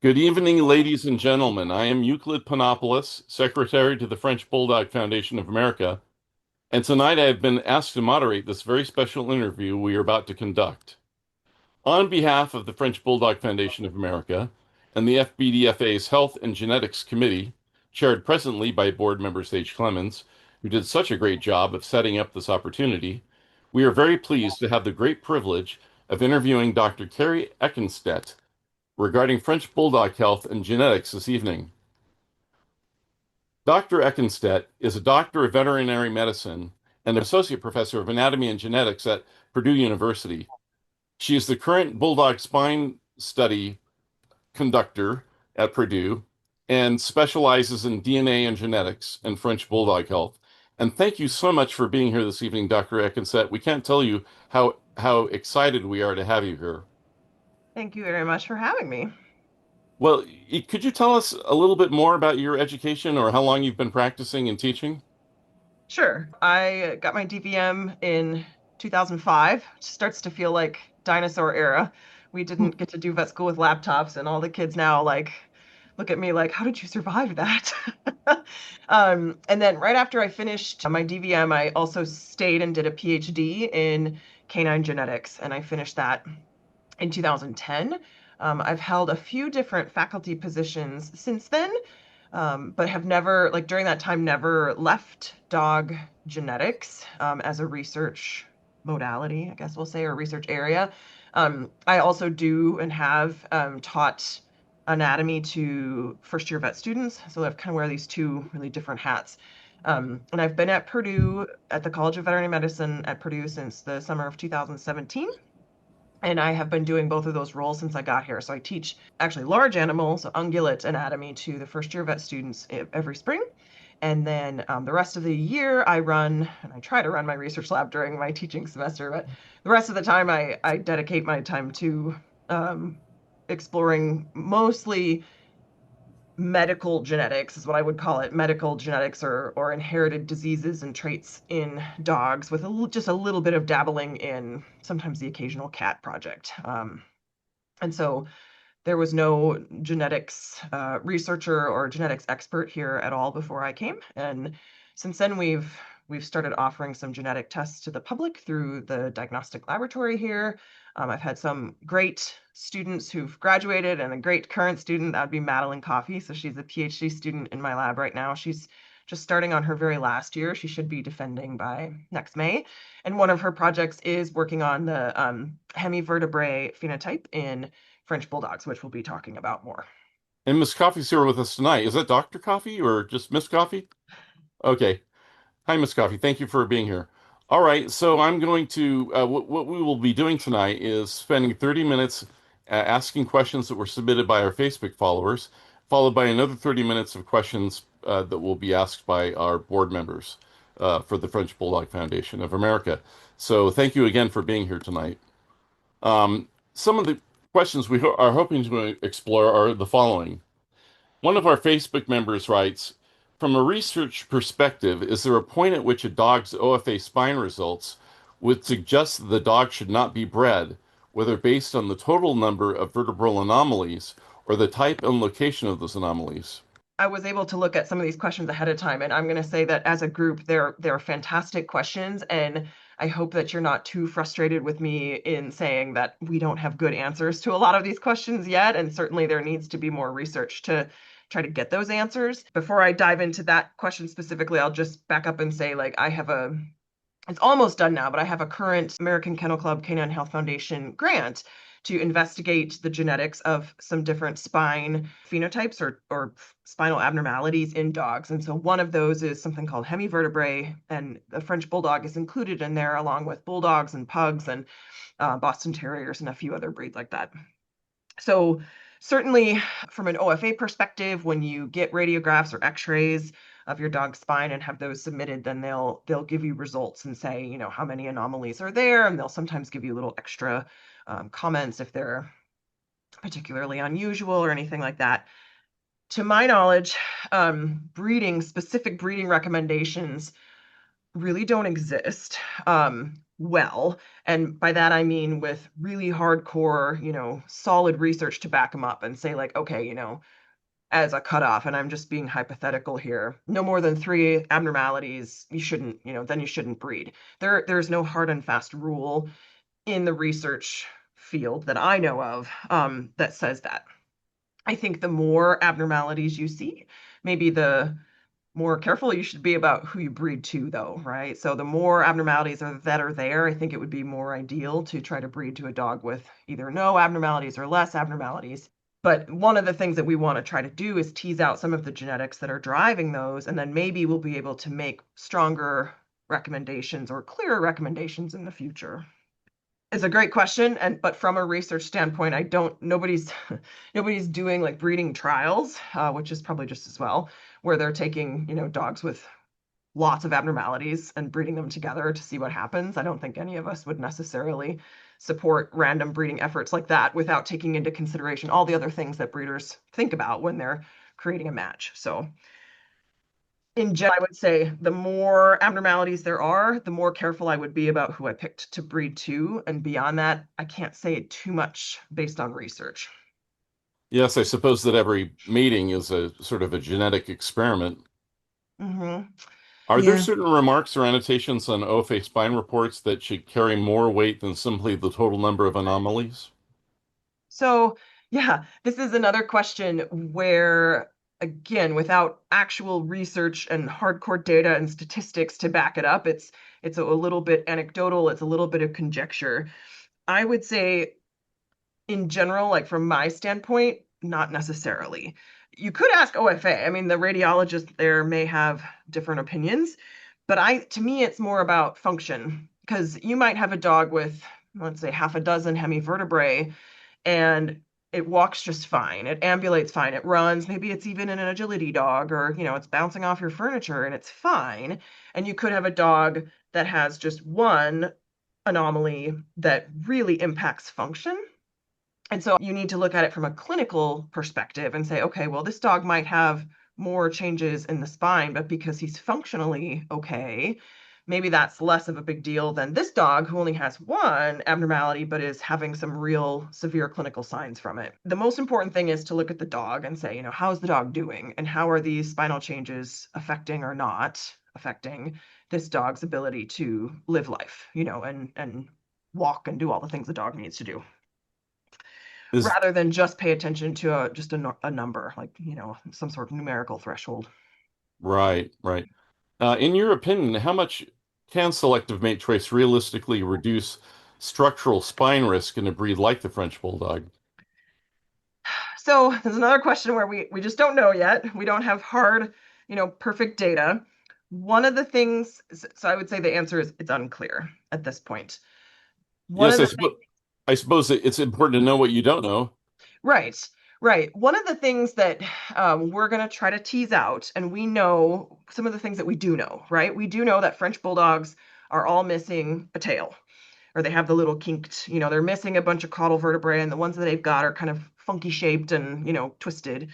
Good evening, ladies and gentlemen. I am Euclid Panopoulos, Secretary to the French Bulldog Foundation of America, and tonight I have been asked to moderate this very special interview we are about to conduct. On behalf of the French Bulldog Foundation of America and the FBDFA's Health and Genetics Committee, chaired presently by board member Sage Clemens, who did such a great job of setting up this opportunity, we are very pleased to have the great privilege of interviewing Dr. Kari Ekenstedt regarding French Bulldog health and genetics this evening. Dr. Ekenstedt is a doctor of veterinary medicine and associate professor of anatomy and genetics at Purdue University. She is the current Bulldog spine study conductor at Purdue and specializes in DNA and genetics and French Bulldog health. And thank you so much for being here this evening, Dr. Ekenstedt. We can't tell you how excited we are to have you here. Thank you very much for having me. Well, could you tell us a little bit more about your education or how long you've been practicing and teaching? Sure. I got my DVM in 2005. Starts to feel like dinosaur era. We didn't get to do vet school with laptops, and all the kids now look at me like, how did you survive that? And then right after I finished my DVM, I also stayed and did a PhD in canine genetics, and I finished that in 2010. I've held a few different faculty positions since then, but have never, like during that time, never left dog genetics as a research modality, I guess we'll say, or research area. I also do and have taught anatomy to first year vet students. So I've kind of wear these two really different hats. And I've been at Purdue, at the College of Veterinary Medicine at Purdue since the summer of 2017. And I have been doing both of those roles since I got here. So I teach actually large animals, ungulate anatomy to the first year vet students every spring. And then the rest of the year, I run, and I try to run my research lab during my teaching semester, but the rest of the time, I dedicate my time to exploring mostly medical genetics, is what I would call it, medical genetics or inherited diseases and traits in dogs, with just a little bit of dabbling in sometimes the occasional cat project. And so there was no genetics researcher or genetics expert here at all before I came. And since then, we've started offering some genetic tests to the public through the diagnostic laboratory here. I've had some great students who've graduated and a great current student, that would be Madeline Coffey. So she's a PhD student in my lab right now. She's just starting on her very last year. She should be defending by next May. And one of her projects is working on the hemivertebrae phenotype in French Bulldogs, which we'll be talking about more. And Miss Coffey's here with us tonight. Is that Dr. Coffey or just Miss Coffey? Okay. Hi, Miss Coffey. Thank you for being here. All right. So I'm going to, what we will be doing tonight is spending 30 minutes asking questions that were submitted by our Facebook followers, followed by another 30 minutes of questions that will be asked by our board members for the French Bulldog Foundation of America. So thank you again for being here tonight. Some of the questions we are hoping to explore are the following. One of our Facebook members writes, from a research perspective, is there a point at which a dog's OFA spine results would suggest that the dog should not be bred, whether based on the total number of vertebral anomalies or the type and location of those anomalies? I was able to look at some of these questions ahead of time, and I'm going to say that as a group, they're fantastic questions, and I hope that you're not too frustrated with me in saying that we don't have good answers to a lot of these questions yet, and certainly there needs to be more research to try to get those answers. Before I dive into that question specifically, I'll just back up and say, like, it's almost done now, but I have a current American Kennel Club Canine Health Foundation grant to investigate the genetics of some different spine phenotypes or spinal abnormalities in dogs. And so one of those is something called hemivertebrae, and the French Bulldog is included in there along with bulldogs and pugs and Boston Terriers and a few other breeds like that. So certainly from an OFA perspective, when you get radiographs or x-rays of your dog's spine and have those submitted, then they'll give you results and say, you know, how many anomalies are there, and they'll sometimes give you little extra comments if they're particularly unusual or anything like that. To my knowledge, specific breeding recommendations really don't exist well. And by that, I mean with really hardcore, solid research to back them up and say, like, okay, as a cutoff, and I'm just being hypothetical here, no more than three abnormalities, you shouldn't, then you shouldn't breed. There's no hard and fast rule in the research field that I know of that says that. I think the more abnormalities you see, maybe the more careful you should be about who you breed to, though, right? So the more abnormalities that are there, I think it would be more ideal to try to breed to a dog with either no abnormalities or less abnormalities. But one of the things that we want to try to do is tease out some of the genetics that are driving those, and then maybe we'll be able to make stronger recommendations or clearer recommendations in the future. It's a great question, but from a research standpoint, I don't nobody's nobody's doing like breeding trials, which is probably just as well, where they're taking, dogs with lots of abnormalities and breeding them together to see what happens. I don't think any of us would necessarily support random breeding efforts like that without taking into consideration all the other things that breeders think about when they're creating a match. So in general, I would say the more abnormalities there are, the more careful I would be about who I picked to breed to. And beyond that, I can't say too much based on research. Yes, I suppose that every mating is a sort of a genetic experiment. Hmm. Are there Yeah. certain remarks or annotations on OFA spine reports that should carry more weight than simply the total number of anomalies? So, yeah, this is another question where, again, without actual research and hardcore data and statistics to back it up, it's a little bit anecdotal, it's a little bit of conjecture. I would say in general, like from my standpoint, not necessarily. You could ask OFA. I mean, the radiologist there may have different opinions, but to me, it's more about function because you might have a dog with, let's say, half a dozen hemivertebrae and it walks just fine. It ambulates fine. It runs. Maybe it's even an agility dog or, it's bouncing off your furniture and it's fine. And you could have a dog that has just one anomaly that really impacts function. And so you need to look at it from a clinical perspective and say, okay, well, this dog might have more changes in the spine, but because he's functionally okay, maybe that's less of a big deal than this dog who only has one abnormality, but is having some real severe clinical signs from it. The most important thing is to look at the dog and say, how's the dog doing? And how are these spinal changes affecting or not affecting this dog's ability to live life, and walk and do all the things the dog needs to do Is rather than just pay attention to just a number, like, some sort of numerical threshold. right, right. In your opinion, how much can selective mate choice realistically reduce structural spine risk in a breed like the French Bulldog? So there's another question where we just don't know yet. We don't have hard, perfect data. One of the things, so I would say the answer is it's unclear at this point. One Yes, of I the suppose it's important to know what you don't know. Right, right. One of the things that we're going to try to tease out, and we know some of the things that we do know, right? We do know that French bulldogs are all missing a tail, or they have the little kinked, they're missing a bunch of caudal vertebrae, and the ones that they've got are kind of funky shaped and, twisted,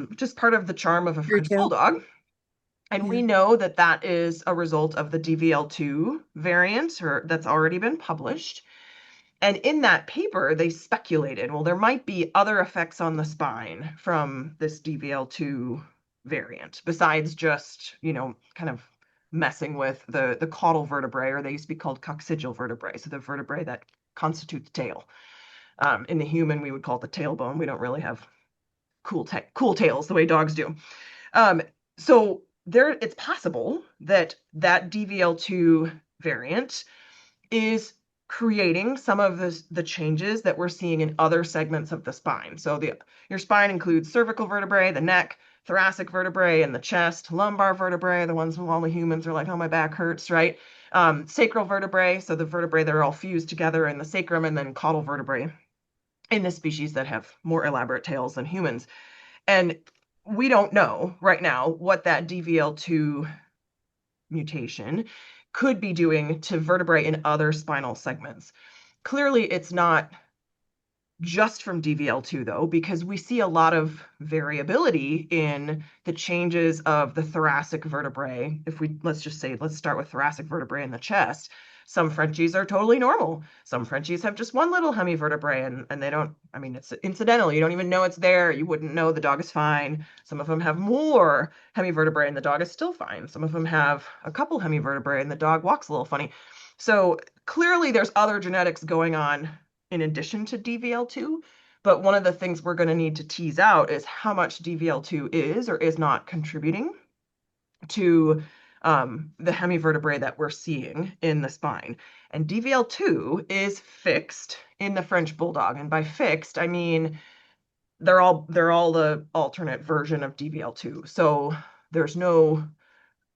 which is part of the charm of a Your French tail. bulldog. And Yeah. we know that that is a result of the DVL2 variant, or that's already been published. And in that paper, they speculated, well, there might be other effects on the spine from this DVL2 variant, besides just, kind of messing with the caudal vertebrae, or they used to be called coccygeal vertebrae, so the vertebrae that constitute the tail. In the human, we would call it the tailbone. We don't really have cool tails the way dogs do. Um, so it's possible that that DVL2 variant is creating some of the changes that we're seeing in other segments of the spine. So your spine includes cervical vertebrae, the neck, thoracic vertebrae, and the chest, lumbar vertebrae, the ones who all the humans are like, oh, my back hurts, right? Sacral vertebrae, so the vertebrae that are all fused together in the sacrum, and then caudal vertebrae in the species that have more elaborate tails than humans. And we don't know right now what that DVL2 mutation could be doing to vertebrae in other spinal segments. Clearly, it's not just from DVL2 though, because we see a lot of variability in the changes of the thoracic vertebrae. If we, let's just say, let's start with thoracic vertebrae in the chest. Some Frenchies are totally normal. Some Frenchies have just one little hemivertebrae and they don't, I mean, it's incidental. You don't even know it's there. You wouldn't know the dog is fine. Some of them have more hemivertebrae and the dog is still fine. Some of them have a couple hemivertebrae and the dog walks a little funny. So clearly there's other genetics going on in addition to DVL2. But one of the things we're going to need to tease out is how much DVL2 is or is not contributing to the hemivertebrae that we're seeing in the spine. And DVL2 is fixed in the French Bulldog. And by fixed, I mean they're all the alternate version of DVL2. So there's no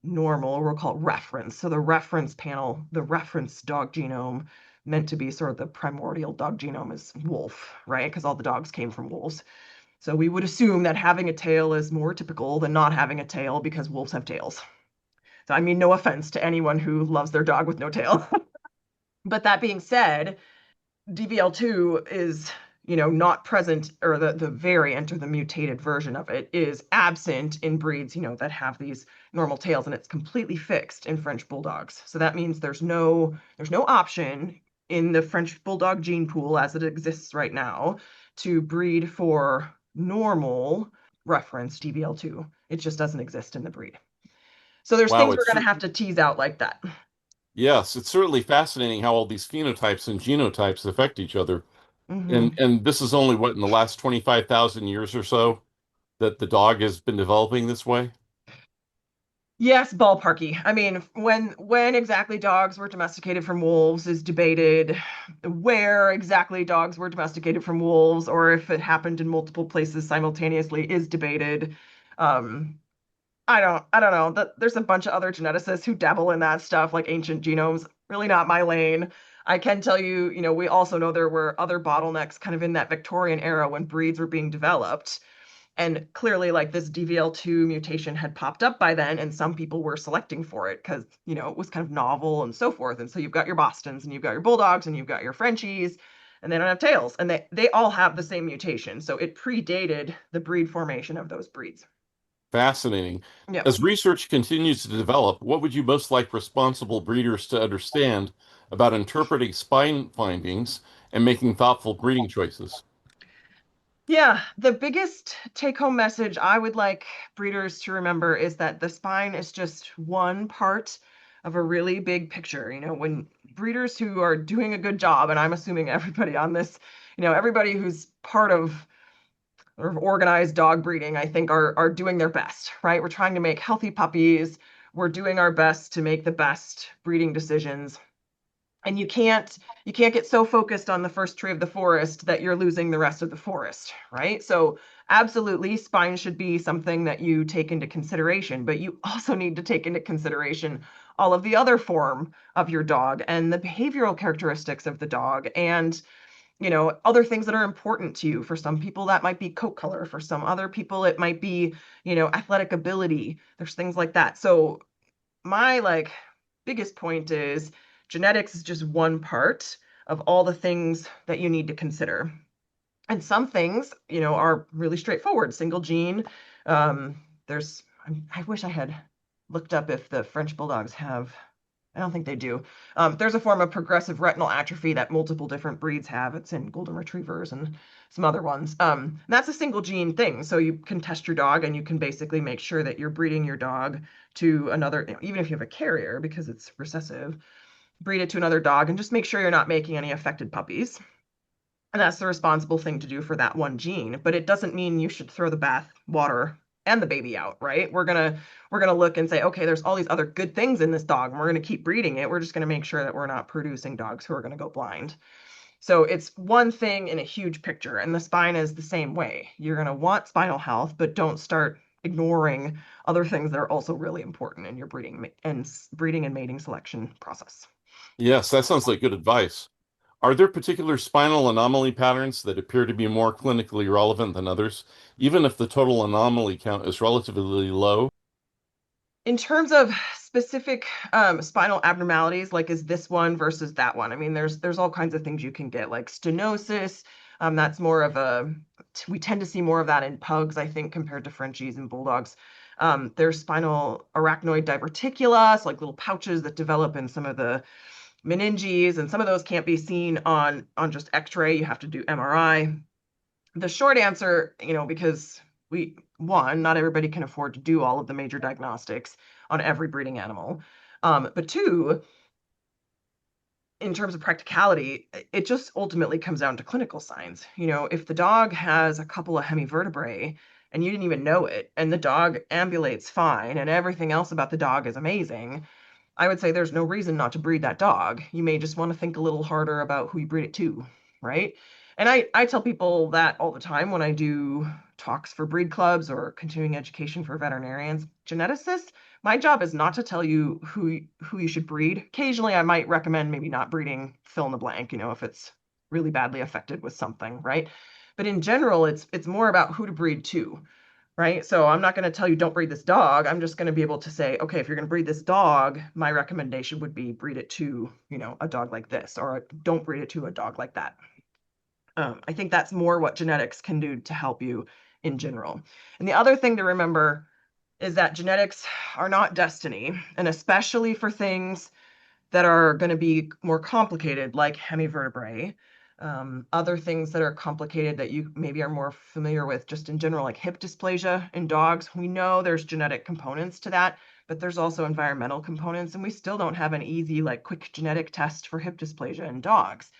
normal, or we'll call it reference. So the reference panel, the reference dog genome meant to be sort of the primordial dog genome is wolf, right? Because all the dogs came from wolves. So we would assume that having a tail is more typical than not having a tail because wolves have tails. So I mean, no offense to anyone who loves their dog with no tail. But that being said, DVL2 is, not present, or the variant or the mutated version of it is absent in breeds, that have these normal tails, and it's completely fixed in French Bulldogs. So that means there's no option in the French Bulldog gene pool as it exists right now to breed for normal reference DVL2. It just doesn't exist in the breed. So there's Wow, things we're going to have to tease out like that. yes, it's certainly fascinating how all these phenotypes and genotypes affect each other. Mm-hmm. And this is only what in the last 25,000 years or so that the dog has been developing this way. Yes, ballparky. I mean, when exactly dogs were domesticated from wolves is debated. Where exactly dogs were domesticated from wolves, or if it happened in multiple places simultaneously, is debated. Um, I don't know. There's a bunch of other geneticists who dabble in that stuff, like ancient genomes. Really not my lane. I can tell you, we also know there were other bottlenecks kind of in that Victorian era when breeds were being developed. And clearly, like this DVL2 mutation had popped up by then, and some people were selecting for it because, it was kind of novel and so forth. And so you've got your Bostons and you've got your Bulldogs and you've got your Frenchies, and they don't have tails. And they all have the same mutation. So it predated the breed formation of those breeds. Fascinating. Yeah. As research continues to develop, what would you most like responsible breeders to understand about interpreting spine findings and making thoughtful breeding choices? Yeah, the biggest take-home message I would like breeders to remember is that the spine is just one part of a really big picture. When breeders who are doing a good job, and I'm assuming everybody on this, everybody who's part of or organized dog breeding, I think are doing their best, right? We're trying to make healthy puppies. We're doing our best to make the best breeding decisions. And you can't get so focused on the first tree of the forest that you're losing the rest of the forest, right? So absolutely, spine should be something that you take into consideration, but you also need to take into consideration all of the other form of your dog and the behavioral characteristics of the dog and other things that are important to you. For some people that might be coat color, for some other people it might be athletic ability. There's things like that. So my biggest point is genetics is just one part of all the things that you need to consider. And some things, are really straightforward, single gene. There's, I wish I had looked up if the French Bulldogs have, I don't think they do. There's a form of progressive retinal atrophy that multiple different breeds have. It's in golden retrievers and some other ones. That's a single gene thing. So you can test your dog and you can basically make sure that you're breeding your dog to another, even if you have a carrier because it's recessive, breed it to another dog and just make sure you're not making any affected puppies. And that's the responsible thing to do for that one gene. But it doesn't mean you should throw the bath water and the baby out, right? We're gonna look and say, okay, there's all these other good things in this dog, and we're gonna keep breeding it. We're just gonna make sure that we're not producing dogs who are gonna go blind. So it's one thing in a huge picture, and the spine is the same way. You're gonna want spinal health, but don't start ignoring other things that are also really important in your breeding and mating selection process. Yes, that sounds like good advice. Are there particular spinal anomaly patterns that appear to be more clinically relevant than others, even if the total anomaly count is relatively low? In terms of specific spinal abnormalities, like is this one versus that one? I mean, there's all kinds of things you can get, like stenosis. That's more of a, we tend to see more of that in pugs, I think, compared to Frenchies and Bulldogs. There's spinal arachnoid diverticula, so like little pouches that develop in some of the meninges, and some of those can't be seen on just X-ray. You have to do MRI. The short answer, because not everybody can afford to do all of the major diagnostics on every breeding animal. But two, in terms of practicality, it just ultimately comes down to clinical signs. If the dog has a couple of hemivertebrae and you didn't even know it, and the dog ambulates fine and everything else about the dog is amazing, I would say there's no reason not to breed that dog. You may just want to think a little harder about who you breed it to, right? And I tell people that all the time when I do talks for breed clubs or continuing education for veterinarians. Geneticists, my job is not to tell you who you should breed. Occasionally, I might recommend maybe not breeding fill in the blank, if it's really badly affected with something, right? But in general, it's more about who to breed to, right? So I'm not going to tell you don't breed this dog. I'm just going to be able to say, okay, if you're going to breed this dog, my recommendation would be breed it to, a dog like this, or don't breed it to a dog like that. I think that's more what genetics can do to help you in general. And the other thing to remember is that genetics are not destiny, and especially for things that are going to be more complicated, like hemivertebrae. Other things that are complicated that you maybe are more familiar with just in general, like hip dysplasia in dogs. We know there's genetic components to that, but there's also environmental components, and we still don't have an easy, like quick genetic test for hip dysplasia in dogs.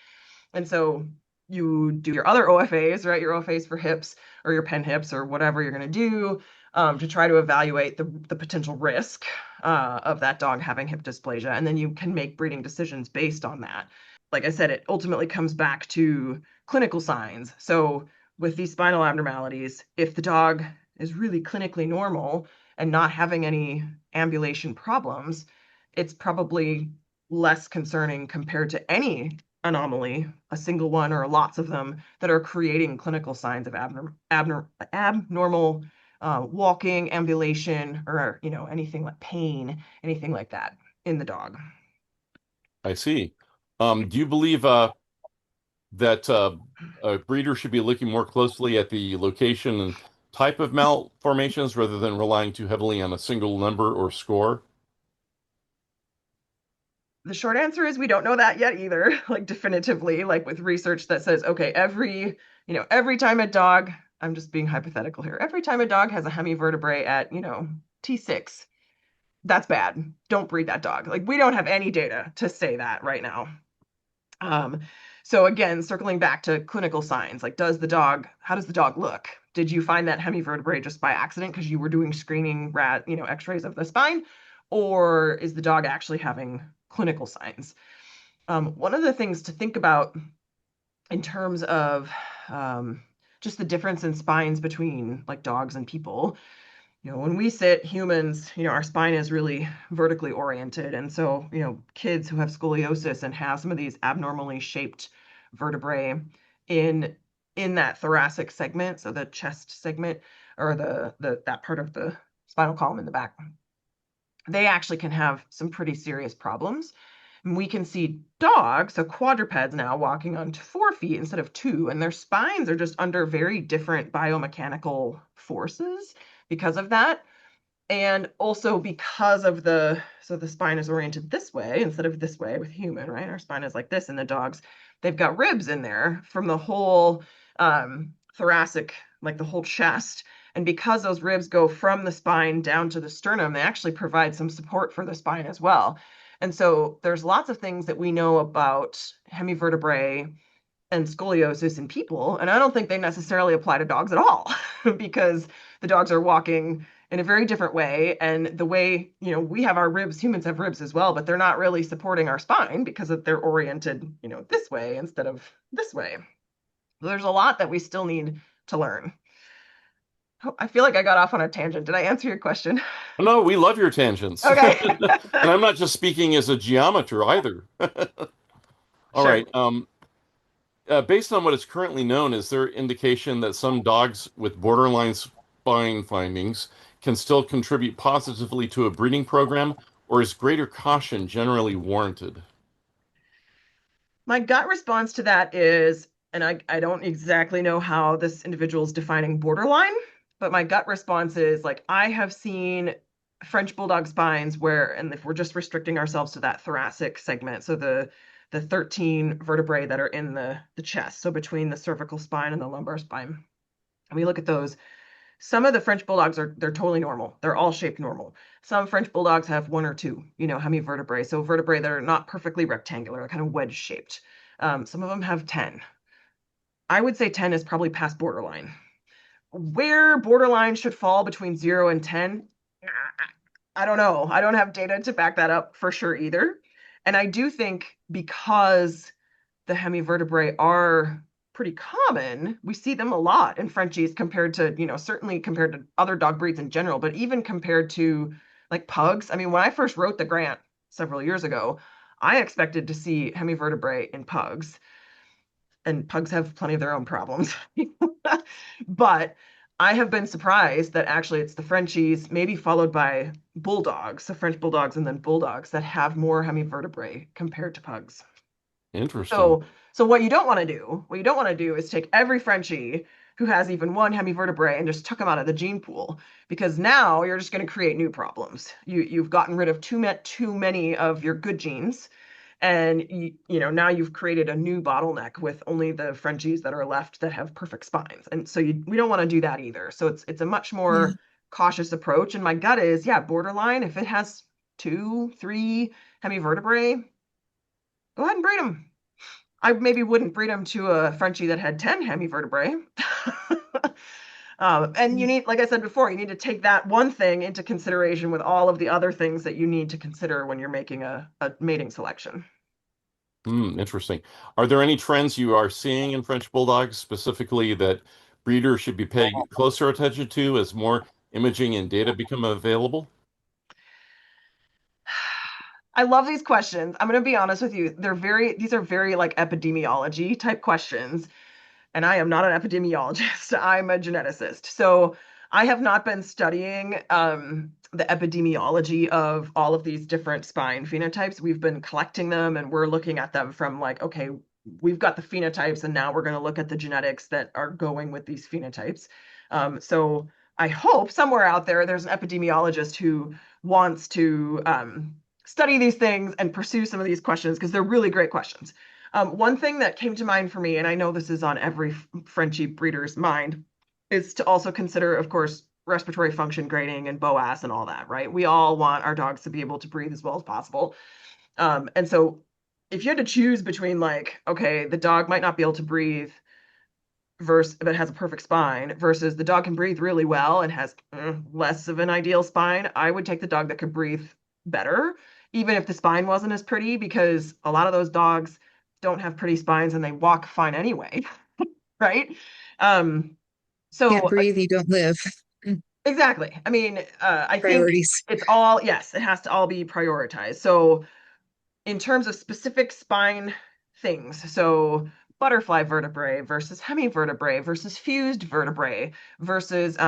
And so you do your other OFAs, right? Your OFAs for hips or your pen hips or whatever you're going to do to try to evaluate the potential risk of that dog having hip dysplasia. And then you can make breeding decisions based on that. Like I said, it ultimately comes back to clinical signs. So with these spinal abnormalities, if the dog is really clinically normal and not having any ambulation problems, it's probably less concerning compared to any anomaly, a single one or lots of them, that are creating clinical signs of abnormal walking, ambulation, or anything like pain, anything like that in the dog. I see. Do you believe that a breeder should be looking more closely at the location and type of malformations rather than relying too heavily on a single number or score? The short answer is we don't know that yet either, like definitively, like with research that says, okay, every time a dog, I'm just being hypothetical here, every time a dog has a hemivertebrae at, T6, that's bad. Don't breed that dog. Like we don't have any data to say that right now. Um, so again, circling back to clinical signs, like how does the dog look? Did you find that hemivertebrae just by accident because you were doing screening x-rays of the spine? Or is the dog actually having clinical signs? One of the things to think about in terms of just the difference in spines between like dogs and people, when we sit humans, our spine is really vertically oriented. And so, kids who have scoliosis and have some of these abnormally shaped vertebrae in in that thoracic segment, so the chest segment or the that part of the spinal column in the back, they actually can have some pretty serious problems. And we can see dogs, so quadrupeds now walking on 4 feet instead of two, and their spines are just under very different biomechanical forces because of that. And also because of so the spine is oriented this way instead of this way with human, right? Our spine is like this in the dogs. They've got ribs in there from the whole thoracic, like the whole chest. And because those ribs go from the spine down to the sternum, they actually provide some support for the spine as well. And so there's lots of things that we know about hemivertebrae and scoliosis in people, and I don't think they necessarily apply to dogs at all because the dogs are walking in a very different way, and the way we have our ribs, humans have ribs as well, but they're not really supporting our spine because they're oriented this way instead of this way. So there's a lot that we still need to learn. Oh, I feel like I got off on a tangent. Did I answer your question? No, we love your tangents. Okay. And I'm not just speaking as a geometer either. All Sure. right. Based on what is currently known, is there indication that some dogs with borderline spine findings can still contribute positively to a breeding program, or is greater caution generally warranted? My gut response to that is and I don't exactly know how this individual is defining borderline, but my gut response is like I have seen French bulldog spines where, and if we're just restricting ourselves to that thoracic segment, so the 13 vertebrae that are in the chest, so between the cervical spine and the lumbar spine, and we look at those. Some of the French bulldogs they're totally normal. They're all shaped normal. Some French bulldogs have one or two, hemivertebrae, so vertebrae that are not perfectly rectangular, kind of wedge shaped. Some of them have 10. I would say 10 is probably past borderline. Where borderline should fall between 0 and 10, I don't know. I don't have data to back that up for sure either. And I do think because the hemivertebrae are pretty common, we see them a lot in Frenchies compared to, certainly compared to other dog breeds in general, but even compared to like pugs. I mean, when I first wrote the grant several years ago, I expected to see hemivertebrae in pugs, and pugs have plenty of their own problems. But I have been surprised that actually it's the Frenchies, maybe followed by bulldogs, the French bulldogs and then bulldogs that have more hemivertebrae compared to pugs. Interesting. So what you don't want to do is take every Frenchie who has even one hemivertebrae and just tuck them out of the gene pool, because now you're just going to create new problems. You've gotten rid of too many of your good genes, and now you've created a new bottleneck with only the Frenchies that are left that have perfect spines. And so we don't want to do that either. So it's a much Yeah. more cautious approach. And my gut is, yeah, borderline, if it has 2, 3 hemivertebrae, go ahead and breed them. I maybe wouldn't breed them to a Frenchie that had 10 hemivertebrae. And you need, like I said before, you need to take that one thing into consideration with all of the other things that you need to consider when you're making a mating selection. Interesting. Are there any trends you are seeing in French bulldogs specifically that breeders should be paying closer attention to as more imaging and data become available? I love these questions. I'm going to be honest with you. These are very like epidemiology type questions. And I am not an epidemiologist. I'm a geneticist. So I have not been studying the epidemiology of all of these different spine phenotypes. We've been collecting them and we're looking at them from like, okay, we've got the phenotypes and now we're going to look at the genetics that are going with these phenotypes. So I hope somewhere out there there's an epidemiologist who wants to study these things and pursue some of these questions because they're really great questions. One thing that came to mind for me, and I know this is on every Frenchie breeder's mind, is to also consider, of course, respiratory function grading and BOAS and all that, right? We all want our dogs to be able to breathe as well as possible. And so if you had to choose between like, okay, the dog might not be able to breathe versus but has a perfect spine versus the dog can breathe really well and has less of an ideal spine, I would take the dog that could breathe better, even if the spine wasn't as pretty, because a lot of those dogs don't have pretty spines and they walk fine anyway, right? Um, Can't so breathe, you don't live. exactly. I mean, I think Priorities. yes, it has to all be prioritized. So in terms of specific spine things, so butterfly vertebrae versus hemivertebrae versus fused vertebrae versus they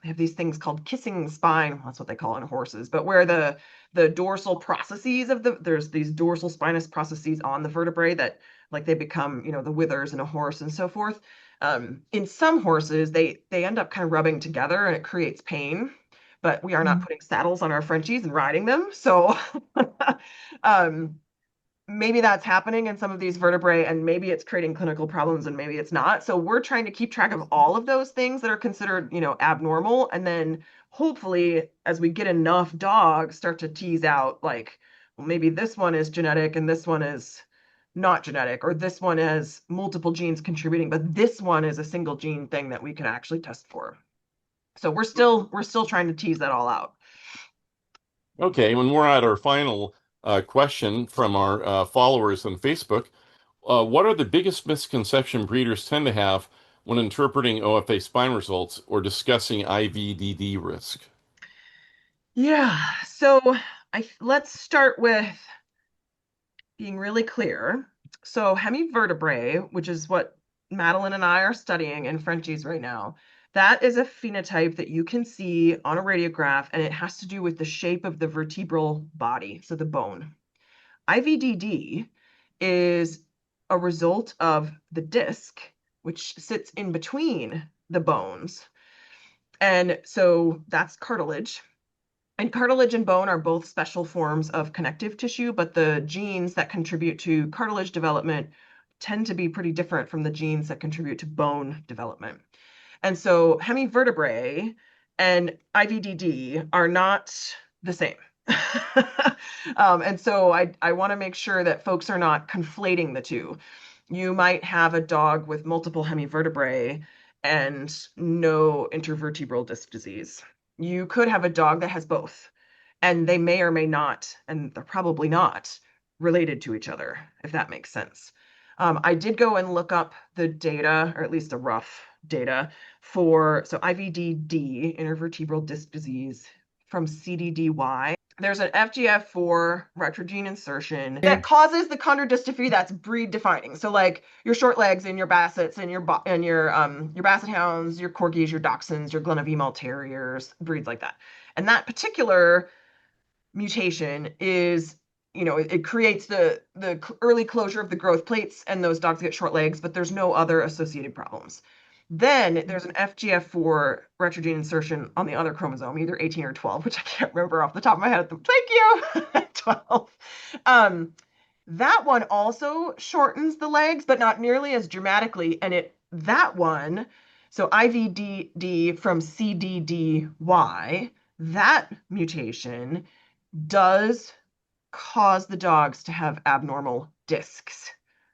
have these things called kissing spine. Well, that's what they call it in horses, but where the dorsal processes of there's these dorsal spinous processes on the vertebrae that like they become, the withers in a horse and so forth. In some horses, they end up kind of rubbing together and it creates pain, but we are not Mm. putting saddles on our Frenchies and riding them. So um, maybe that's happening in some of these vertebrae and maybe it's creating clinical problems and maybe it's not. So we're trying to keep track of all of those things that are considered, abnormal. And then hopefully as we get enough dogs, start to tease out like, well, maybe this one is genetic and this one is not genetic, or this one has multiple genes contributing, but this one is a single gene thing that we can actually test for. So we're still trying to tease that all out. Okay, when we're at our final question from our followers on Facebook, what are the biggest misconception breeders tend to have when interpreting OFA spine results or discussing IVDD risk? Yeah. So let's start with being really clear. So hemivertebrae, which is what Madeline and I are studying in Frenchies right now, that is a phenotype that you can see on a radiograph, and it has to do with the shape of the vertebral body, so the bone. IVDD is a result of the disc, which sits in between the bones. And so that's cartilage. And cartilage and bone are both special forms of connective tissue, but the genes that contribute to cartilage development tend to be pretty different from the genes that contribute to bone development. And so hemivertebrae and IVDD are not the same. And so I want to make sure that folks are not conflating the two. You might have a dog with multiple hemivertebrae and no intervertebral disc disease. You could have a dog that has both, and they may or may not, and they're probably not related to each other, if that makes sense. I did go and look up the data, or at least the rough data, for IVDD, intervertebral disc disease, from CDDY. There's an FGF4 retrogene insertion that causes the chondrodystrophy that's breed defining. So like your short legs and your bassets and your basset hounds, your corgis, your dachshunds, your Glenavimal terriers, breeds like that. And that particular mutation is, it creates the early closure of the growth plates, and those dogs get short legs, but there's no other associated problems. Then there's an FGF4 retrogene insertion on the other chromosome, either 18 or 12, which I can't remember off the top of my head. Thank you. 12. That one also shortens the legs, but not nearly as dramatically. And that one, so IVDD from CDDY, that mutation does cause the dogs to have abnormal discs.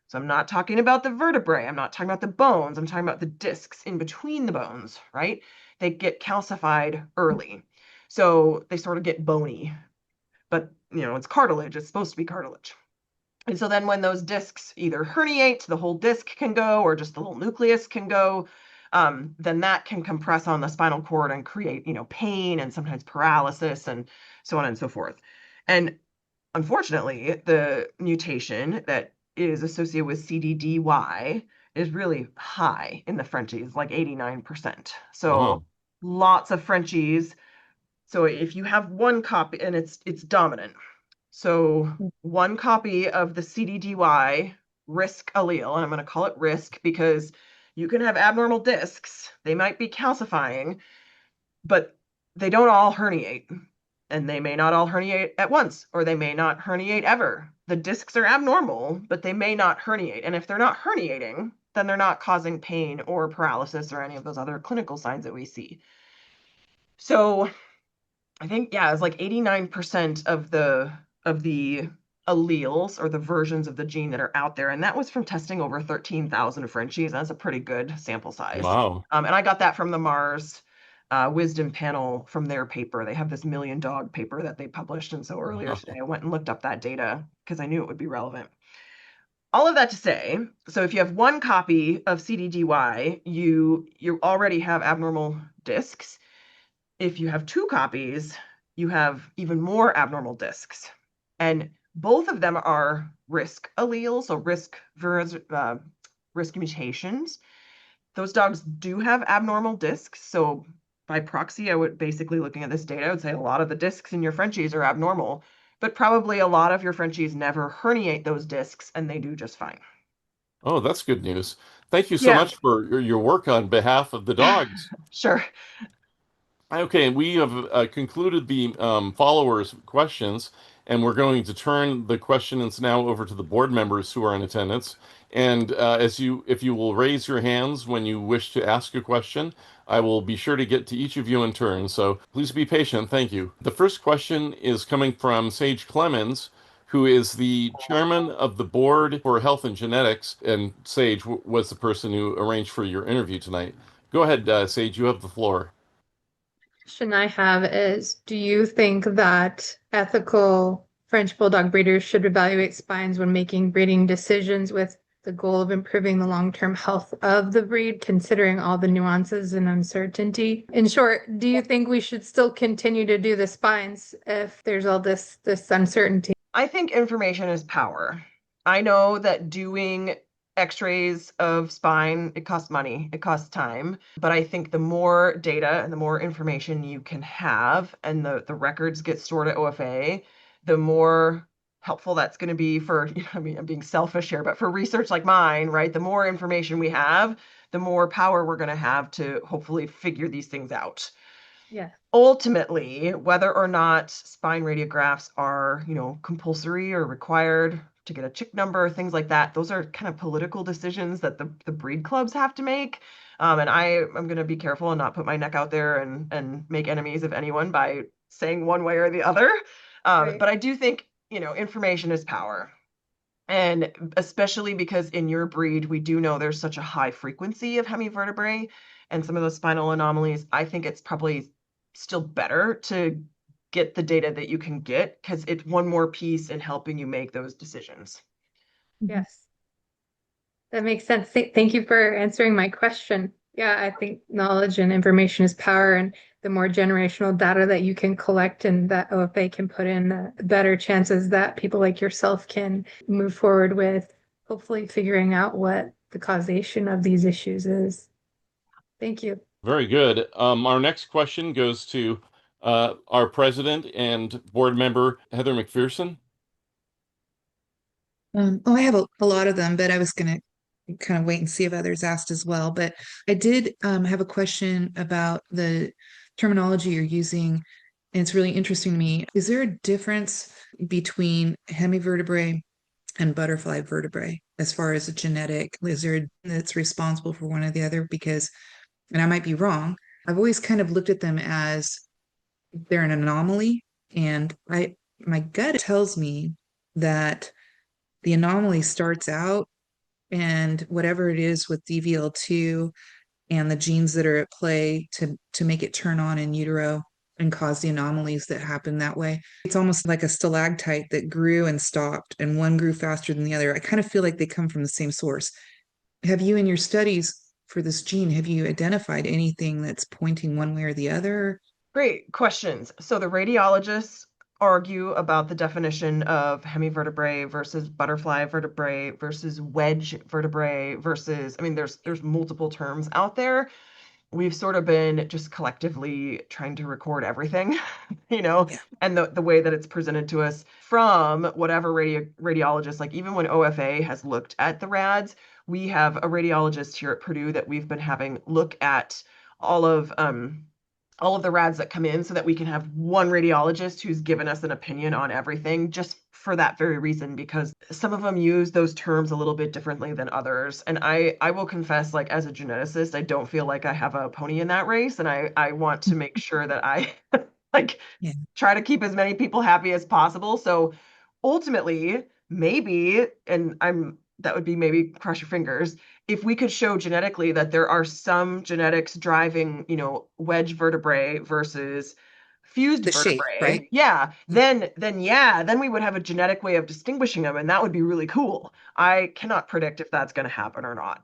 So I'm not talking about the vertebrae. I'm not talking about the bones. I'm talking about the discs in between the bones, right? They get calcified early. So they sort of get bony. But, it's cartilage. It's supposed to be cartilage. And so then when those discs either herniate, the whole disc can go, or just the little nucleus can go, then that can compress on the spinal cord and create, pain and sometimes paralysis and so on and so forth. And unfortunately, the mutation that is associated with CDDY is really high in the Frenchies, like 89%. So Oh, lots of Frenchies. So if you have one copy, and it's dominant. So one copy of the CDDY risk allele, and I'm going to call it risk because you can have abnormal discs. They might be calcifying, but they don't all herniate. And they may not all herniate at once, or they may not herniate ever. The discs are abnormal, but they may not herniate. And if they're not herniating, then they're not causing pain or paralysis or any of those other clinical signs that we see. So I think, yeah, it's like 89% of the alleles or the versions of the gene that are out there. And that was from testing over 13,000 Frenchies. That's a pretty good sample size. wow. And I got that from the Mars wisdom panel from their paper. They have this million dog paper that they published. And so earlier today, I went and looked up that data because I knew it would be relevant. All of that to say, so if you have one copy of CDDY, you already have abnormal discs. If you have two copies, you have even more abnormal discs. And both of them are risk alleles, so risk mutations. Those dogs do have abnormal discs. So by proxy, I would basically, looking at this data, I would say a lot of the discs in your Frenchies are abnormal, but probably a lot of your Frenchies never herniate those discs and they do just fine. Oh, that's good news. Thank you so Yeah, much for your work on behalf of the dogs. sure. Okay, we have concluded the followers' questions, and we're going to turn the questions now over to the board members who are in attendance. And if you will raise your hands when you wish to ask a question, I will be sure to get to each of you in turn. So please be patient. Thank you. The first question is coming from Sage Clemens, who is the chairman of the board for health and genetics. And Sage was the person who arranged for your interview tonight. Go ahead, Sage. You have the floor. Question I have is, do you think that ethical French Bulldog breeders should evaluate spines when making breeding decisions with the goal of improving the long-term health of the breed, considering all the nuances and uncertainty? In short, do you think we should still continue to do the spines if there's all this uncertainty? I think information is power. I know that doing x-rays of spine, it costs money, it costs time, but I think the more data and the more information you can have and the records get stored at OFA, the more helpful that's going to be for, I mean, I'm being selfish here, but for research like mine, right? The more information we have, the more power we're going to have to hopefully figure these things out. Yeah. Ultimately, whether or not spine radiographs are, compulsory or required to get a chick number, things like that, those are kind of political decisions that the breed clubs have to make. And I'm going to be careful and not put my neck out there and make enemies of anyone by saying one way or the other. Right. But I do think, information is power. And especially because in your breed, we do know there's such a high frequency of hemivertebrae and some of those spinal anomalies. I think it's probably still better to get the data that you can get because it's one more piece in helping you make those decisions. Yes. That makes sense. Thank you for answering my question. Yeah, I think knowledge and information is power, and the more generational data that you can collect and that OFA can put in, the better chances that people like yourself can move forward with hopefully figuring out what the causation of these issues is. Thank you. Very good. Our next question goes to our president and board member, Heather McPherson. I have a lot of them, but I was going to kind of wait and see if others asked as well. But I did have a question about the terminology you're using, and it's really interesting to me. Is there a difference between hemivertebrae and butterfly vertebrae as far as a genetic? Is there that's responsible for one or the other? Because, and I might be wrong, I've always kind of looked at them as they're an anomaly, and my gut tells me that the anomaly starts out and whatever it is with DVL2 and the genes that are at play to make it turn on in utero and cause the anomalies that happen that way. It's almost like a stalactite that grew and stopped, and one grew faster than the other. I kind of feel like they come from the same source. Have you, in your studies for this gene, have you identified anything that's pointing one way or the other? Great questions. So the radiologists argue about the definition of hemivertebrae versus butterfly vertebrae versus wedge vertebrae versus, I mean, there's multiple terms out there. We've sort of been just collectively trying to record everything, Yeah. and the way that it's presented to us from whatever radiologist, like even when OFA has looked at the rads, we have a radiologist here at Purdue that we've been having look at all of all of the rads that come in so that we can have one radiologist who's given us an opinion on everything just for that very reason, because some of them use those terms a little bit differently than others. And I will confess, like as a geneticist, I don't feel like I have a pony in that race. And I want to make sure that I like Yeah. try to keep as many people happy as possible. So ultimately, maybe, and that would be maybe cross your fingers, if we could show genetically that there are some genetics driving, wedge vertebrae versus fused The shape, right? vertebrae, yeah, then we would have a genetic way of distinguishing them, and that would be really cool. I cannot predict if that's going to happen or not.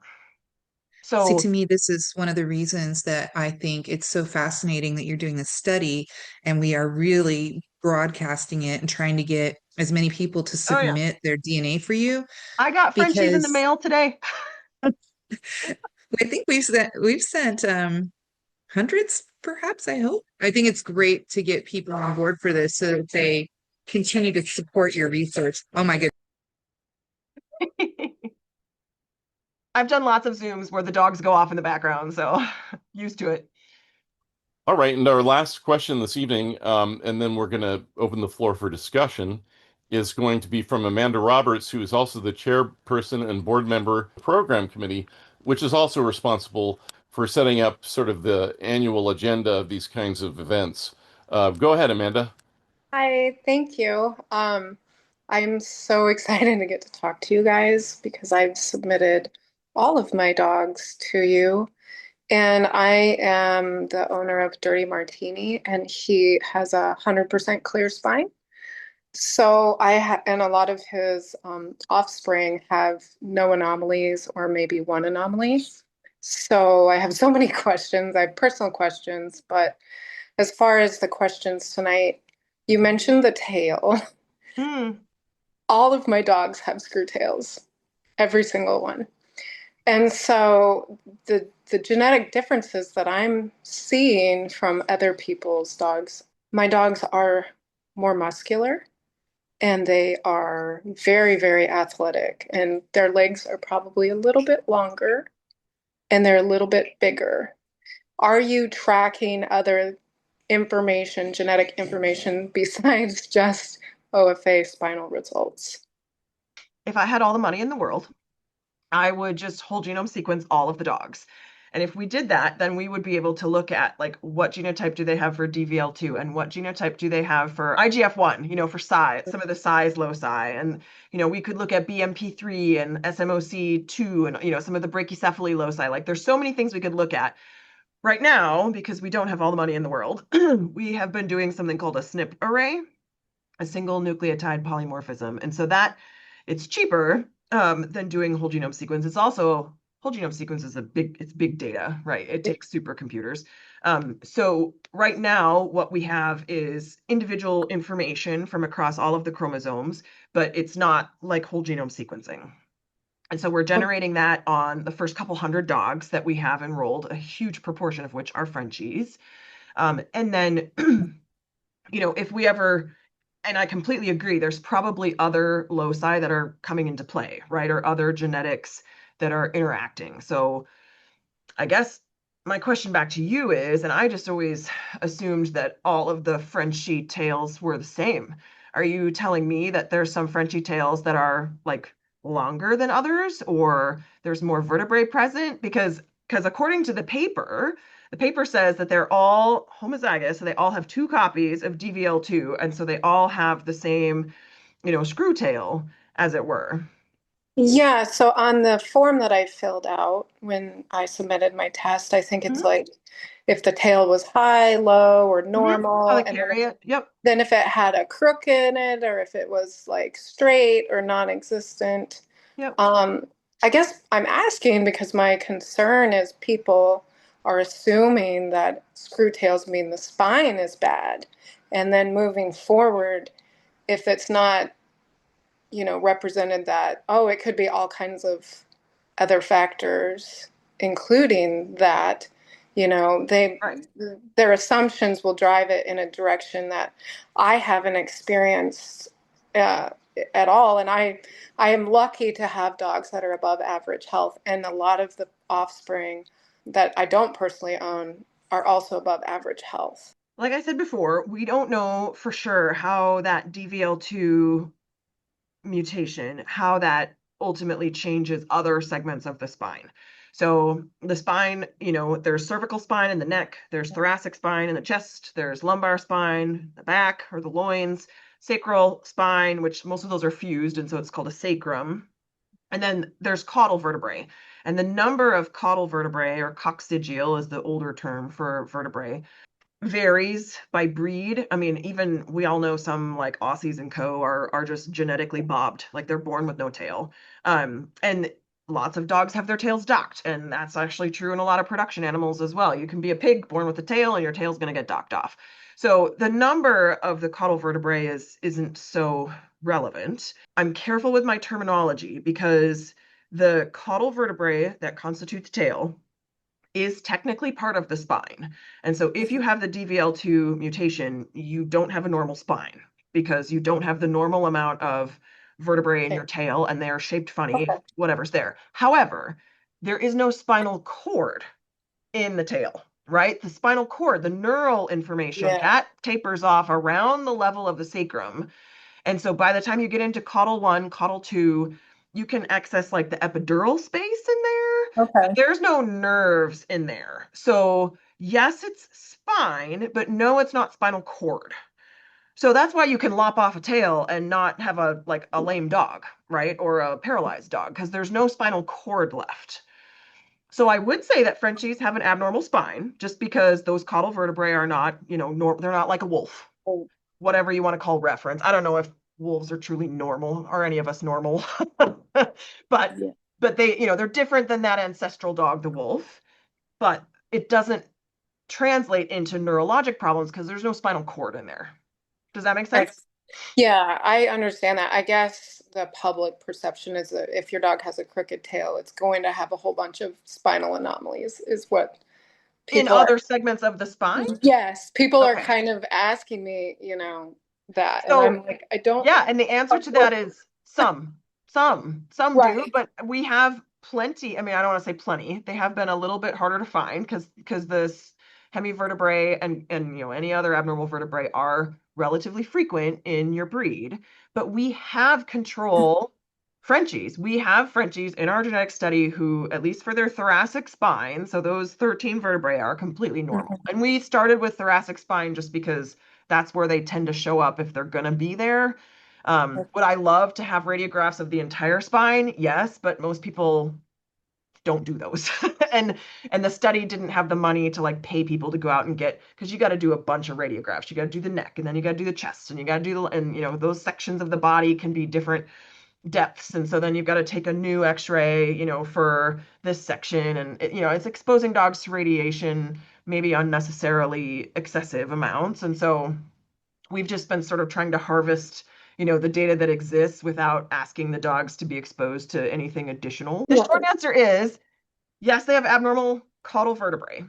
See, So, to me, this is one of the reasons that I think it's so fascinating that you're doing this study and we are really broadcasting it and trying to get as many people to oh yeah, submit their DNA for you I got Frenchies in the because mail today. I think we've sent hundreds, perhaps, I hope. I think it's great to get people on board for this so that they continue to support your research. Oh my goodness. I've done lots of Zooms where the dogs go off in the background, so used to it. All right, and our last question this evening, and then we're going to open the floor for discussion, is going to be from Amanda Roberts, who is also the chairperson and board member of the program committee, which is also responsible for setting up sort of the annual agenda of these kinds of events. Go ahead, Amanda. Hi, thank you. I'm so excited to get to talk to you guys because I've submitted all of my dogs to you. And I am the owner of Dirty Martini, and he has 100% clear spine. So and a lot of his offspring have no anomalies or maybe one anomaly. So I have so many questions. I have personal questions, but as far as the questions tonight, you mentioned the tail. Hmm. All of my dogs have screw tails, every single one. And so the genetic differences that I'm seeing from other people's dogs, my dogs are more muscular and they are very, very athletic, and their legs are probably a little bit longer and they're a little bit bigger. Are you tracking other information, genetic information, besides just OFA spinal results? If I had all the money in the world, I would just whole genome sequence all of the dogs. And if we did that, then we would be able to look at like what genotype do they have for DVL2 and what genotype do they have for IGF1, for size, some of the size loci. And, we could look at BMP3 and SMOC2 and, some of the brachycephaly loci. Like there's so many things we could look at. Right now, because we don't have all the money in the world, we have been doing something called a SNP array, a single nucleotide polymorphism. And so that it's cheaper than doing whole genome sequence. It's also whole genome sequence is it's big data, right? It takes supercomputers. So right now, what we have is individual information from across all of the chromosomes, but it's not like whole genome sequencing. And so we're generating that on the first couple hundred dogs that we have enrolled, a huge proportion of which are Frenchies. And then, if we ever, and I completely agree, there's probably other loci that are coming into play, right? Or other genetics that are interacting. So I guess my question back to you is, and I just always assumed that all of the Frenchie tails were the same. Are you telling me that there's some Frenchie tails that are like longer than others, or there's more vertebrae present? Because according to the paper says that they're all homozygous, so they all have two copies of DVL2, and so they all have the same, screw tail, as it were. Yeah, so on the form that I filled out when I submitted my test, I think it's like if the tail was high, low, or normal, Oh, the and carry Yep. then if it had a crook in it, or if it was like straight or non-existent. Yep. I guess I'm asking because my concern is people are assuming that screw tails mean the spine is bad. And then moving forward, if it's not, represented that, oh, it could be all kinds of other factors, including that, Right. their assumptions will drive it in a direction that I haven't experienced at all. And I am lucky to have dogs that are above average health, and a lot of the offspring that I don't personally own are also above average health. Like I said before, we don't know for sure how that DVL2 mutation, how that ultimately changes other segments of the spine. So the spine, there's cervical spine in the neck, there's thoracic spine in the chest, there's lumbar spine, the back or the loins, sacral spine, which most of those are fused, and so it's called a sacrum. And then there's caudal vertebrae. And the number of caudal vertebrae, or coccygeal is the older term for vertebrae, varies by breed. I mean, even we all know some like Aussies and co are just genetically bobbed, like they're born with no tail. And lots of dogs have their tails docked, and that's actually true in a lot of production animals as well. You can be a pig born with a tail, and your tail's going to get docked off. So the number of the caudal vertebrae isn't so relevant. I'm careful with my terminology because the caudal vertebrae that constitute the tail is technically part of the spine. And so if you have the DVL2 mutation, you don't have a normal spine because you don't have the normal amount of vertebrae in your tail, and they are shaped funny, whatever's there. However, there is no spinal cord in the tail, right? The spinal cord, the neural information, that tapers off around the level of the sacrum. And so by the time you get into caudal 1, caudal 2, you can access like the epidural space in there. Okay. There's no nerves in there. So yes, it's spine, but no, it's not spinal cord. So that's why you can lop off a tail and not have a lame dog, right? Or a paralyzed dog, because there's no spinal cord left. So I would say that Frenchies have an abnormal spine just because those caudal vertebrae are not, they're not like a wolf, whatever you want to call reference. I don't know if wolves are truly normal. Are any of us normal? But they, they're different than that ancestral dog, the wolf. But it doesn't translate into neurologic problems because there's no spinal cord in there. Does that make sense? Yeah, I understand that. I guess the public perception is that if your dog has a crooked tail, it's going to have a whole bunch of spinal anomalies, is what In people other segments of the spine? Yes, people are Okay. kind of asking me, that? And So I'm like, I don't yeah, and the answer to that is some do, right. but we have plenty. I mean, I don't want to say plenty. They have been a little bit harder to find because this hemivertebrae and any other abnormal vertebrae are relatively frequent in your breed. But we have control Frenchies. We have Frenchies in our genetic study who, at least for their thoracic spine, so those 13 vertebrae are completely normal. And we started with thoracic spine just because that's where they tend to show up if they're going to be there. Would I love to have radiographs of the entire spine? Yes, but most people don't do those. and the study didn't have the money to like pay people to go out and get, because you got to do a bunch of radiographs. You got to do the neck, and then you got to do the chest, and you got to do and those sections of the body can be different depths, and so then you've got to take a new x-ray for this section, and it's exposing dogs to radiation, maybe unnecessarily excessive amounts. And so we've just been sort of trying to harvest the data that exists without asking the dogs to be exposed to anything additional. The short answer is yes, they have abnormal caudal vertebrae.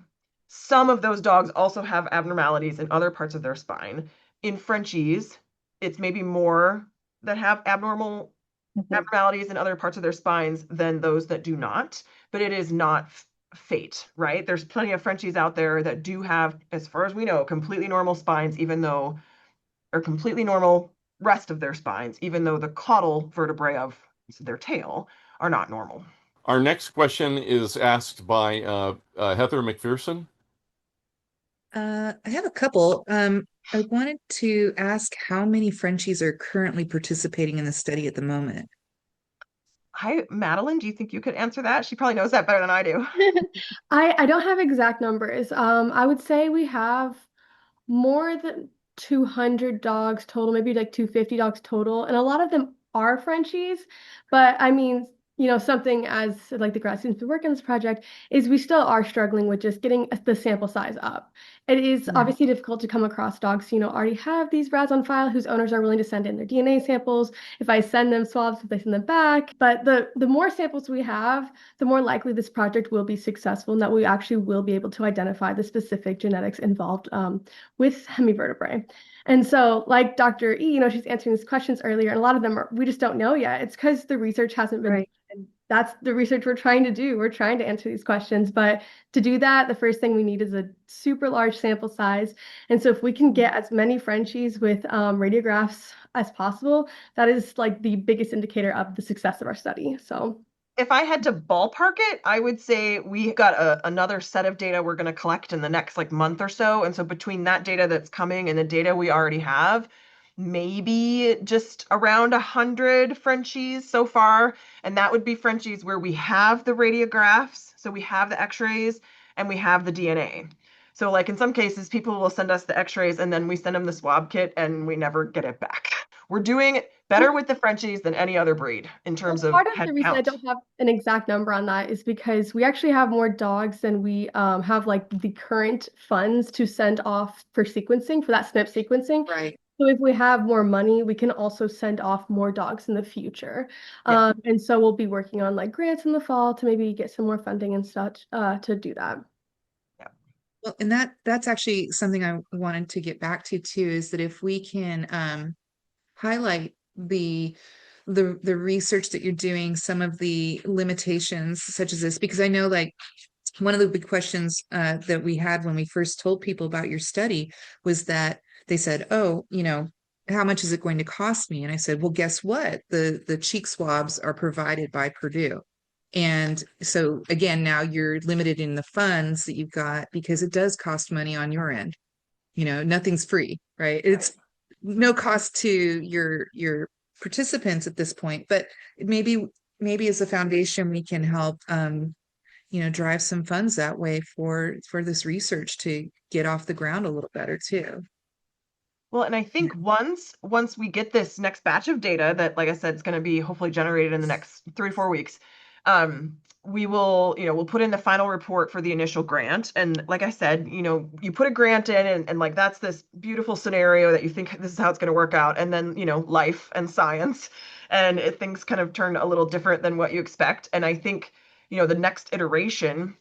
Some of those dogs also have abnormalities in other parts of their spine. In Frenchies, it's maybe more that have abnormalities in other parts of their spines than those that do not, but it is not fate, right? There's plenty of Frenchies out there that do have, as far as we know, completely normal spines, or completely normal rest of their spines, even though the caudal vertebrae of their tail are not normal. Our next question is asked by Heather McPherson. I have a couple. I wanted to ask how many Frenchies are currently participating in the study at the moment? Hi, Madeline, do you think you could answer that? She probably knows that better than I do. I don't have exact numbers. I would say we have more than 200 dogs total, maybe like 250 dogs total, and a lot of them are Frenchies. But I mean, something as like the grad students who work on this project is we still are struggling with just getting the sample size up. It is obviously difficult to come across dogs who, already have these rads on file whose owners are willing to send in their DNA samples. If I send them swabs, if they send them back. But the more samples we have, the more likely this project will be successful and that we actually will be able to identify the specific genetics involved with hemivertebrae. And so, like Dr. E, she's answering these questions earlier, and a lot of them we just don't know yet. It's because the research hasn't been, and that's the research we're trying to do. We're trying to answer these questions, but to do that, the first thing we need is a super large sample size. And so if we can get as many Frenchies with radiographs as possible, that is like the biggest indicator of the success of our study. So if I had to ballpark it, I would say we got another set of data we're going to collect in the next month or so. And so between that data that's coming and the data we already have, maybe just around 100 Frenchies so far. And that would be Frenchies where we have the radiographs, so we have the x-rays and we have the DNA. So in some cases, people will send us the x-rays and then we send them the swab kit and we never get it back. We're doing better with the Frenchies than any other breed in terms of part of head the reason I count. don't have an exact number on that is because we actually have more dogs than we have the current funds to send off for sequencing, for that SNP sequencing. Right. So if we have more money, we can also send off more dogs in the future. Yeah. And so we'll be working on grants in the fall to maybe get some more funding and such to do that. Well, and that's actually something I wanted to get back to too, is that if we can highlight the research that you're doing, some of the limitations such as this, because I know one of the big questions that we had when we first told people about your study was that they said, oh, how much is it going to cost me? And I said, well, guess what? The cheek swabs are provided by Purdue. And so again, now you're limited in the funds that you've got because it does cost money on your end. Nothing's free, right? It's no cost to your participants at this point, but maybe as a foundation we can help drive some funds that way for this research to get off the ground a little better too. Well, and I think once we get this next batch of data that, like I said, is going to be hopefully generated in the next 3 to 4 weeks, we will, we'll put in the final report for the initial grant. And like I said, you put a grant in and that's this beautiful scenario that you think this is how it's going to work out. And then, life and science and things kind of turn a little different than what you expect. And I think, the next iteration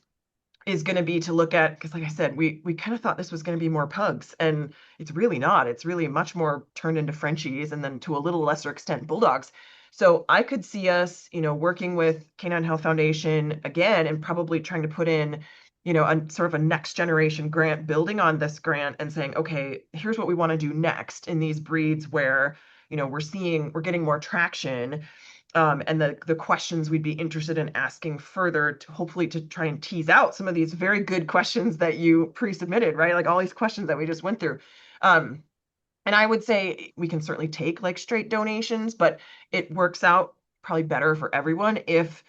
is going to be to look at, because like I said, we kind of thought this was going to be more pugs, and it's really not. It's really much more turned into Frenchies, and then to a little lesser extent bulldogs. So I could see us, working with Canine Health Foundation again, and probably trying to put in, a sort of a next generation grant, building on this grant and saying, okay, here's what we want to do next in these breeds where, we're getting more traction, and the questions we'd be interested in asking further, to hopefully to try and tease out some of these very good questions that you pre-submitted, right? Like all these questions that we just went through. And I would say we can certainly take like straight donations, but it works out probably better for everyone if,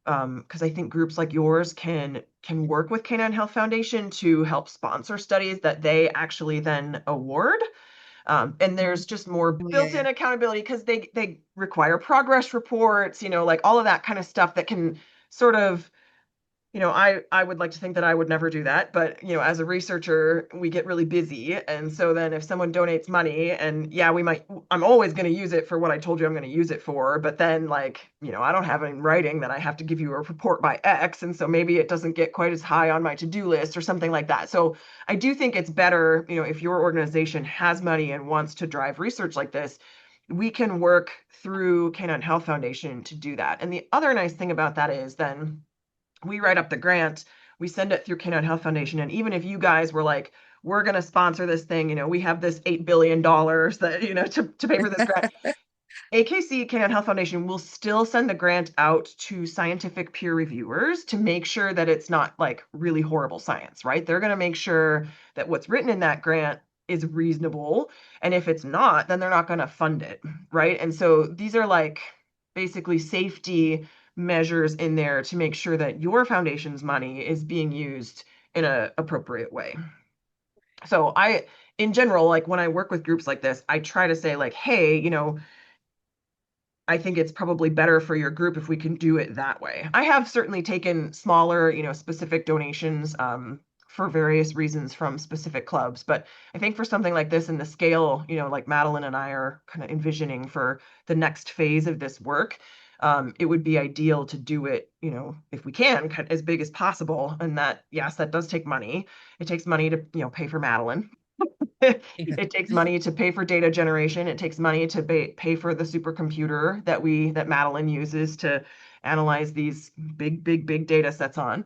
because I think groups like yours can work with Canine Health Foundation to help sponsor studies that they actually then award. And there's just more Oh, yeah, built-in accountability because they require progress reports, like all of that kind of stuff that can sort of, I would like to think that I would never do that, but as a researcher, we get really busy. And so then if someone donates money, and yeah, I'm always going to use it for what I told you I'm going to use it for, but then like, I don't have it in writing that I have to give you a report by X. And so maybe it doesn't get quite as high on my to-do list or something like that. So I do think it's better, if your organization has money and wants to drive research like this, we can work through Canine Health Foundation to do that. And the other nice thing about that is then we write up the grant, we send it through Canine Health Foundation. And even if you guys were like, we're going to sponsor this thing, we have this $8 billion that, to pay for this grant. AKC, Canine Health Foundation, will still send the grant out to scientific peer reviewers to make sure that it's not like really horrible science, right? They're going to make sure that what's written in that grant is reasonable. And if it's not, then they're not going to fund it, right? And so these are like basically safety measures in there to make sure that your foundation's money is being used in an appropriate way. So in general, like when I work with groups like this, I try to say like, hey, I think it's probably better for your group if we can do it that way. I have certainly taken smaller, specific donations for various reasons from specific clubs, but I think for something like this and the scale, like Madeline and I are kind of envisioning for the next phase of this work, it would be ideal to do it, if we can, as big as possible. And that, yes, that does take money. It takes money to, pay for Madeline. It takes money to pay for data generation. It takes money to pay for the supercomputer that Madeline uses to analyze these big data sets on.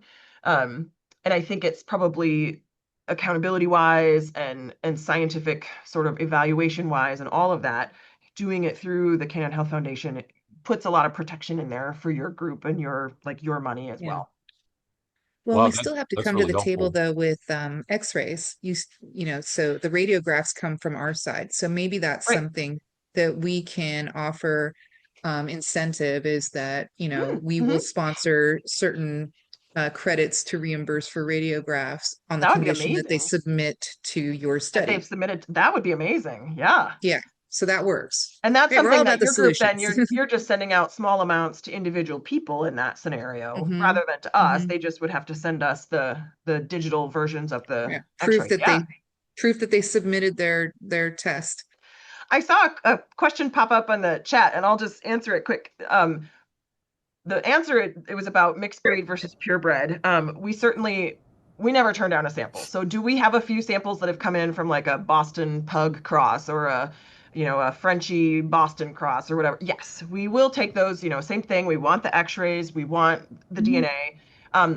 And I think it's probably accountability wise and scientific sort of evaluation wise and all of that, doing it through the Canine Health Foundation, it puts a lot of protection in there for your group and your money as Yeah. well. Well, Wow, we still have to that's come to really the table helpful. though with x-rays. So the radiographs come from our side. So maybe that's Right. something that we can offer incentive is that, we will Mhm. sponsor certain credits to reimburse for radiographs on the That would be condition that they amazing. submit to your That they've study. submitted. That would be amazing. Yeah. Yeah, so that works. And that's Hey, we're all something that about the your group then solutions. you're just sending out small amounts to individual people in that scenario hmm rather than to us. hmm They just would have to send us the digital versions of the Yeah, x-rays. Yeah. proof that they submitted their test. I saw a question pop up on the chat and I'll just answer it quick. The answer, it was about mixed breed versus purebred. We never turn down a sample. So do we have a few samples that have come in from like a Boston pug cross or a Frenchie Boston cross or whatever? Yes, we will take those, same thing. We want the x-rays, we want the DNA.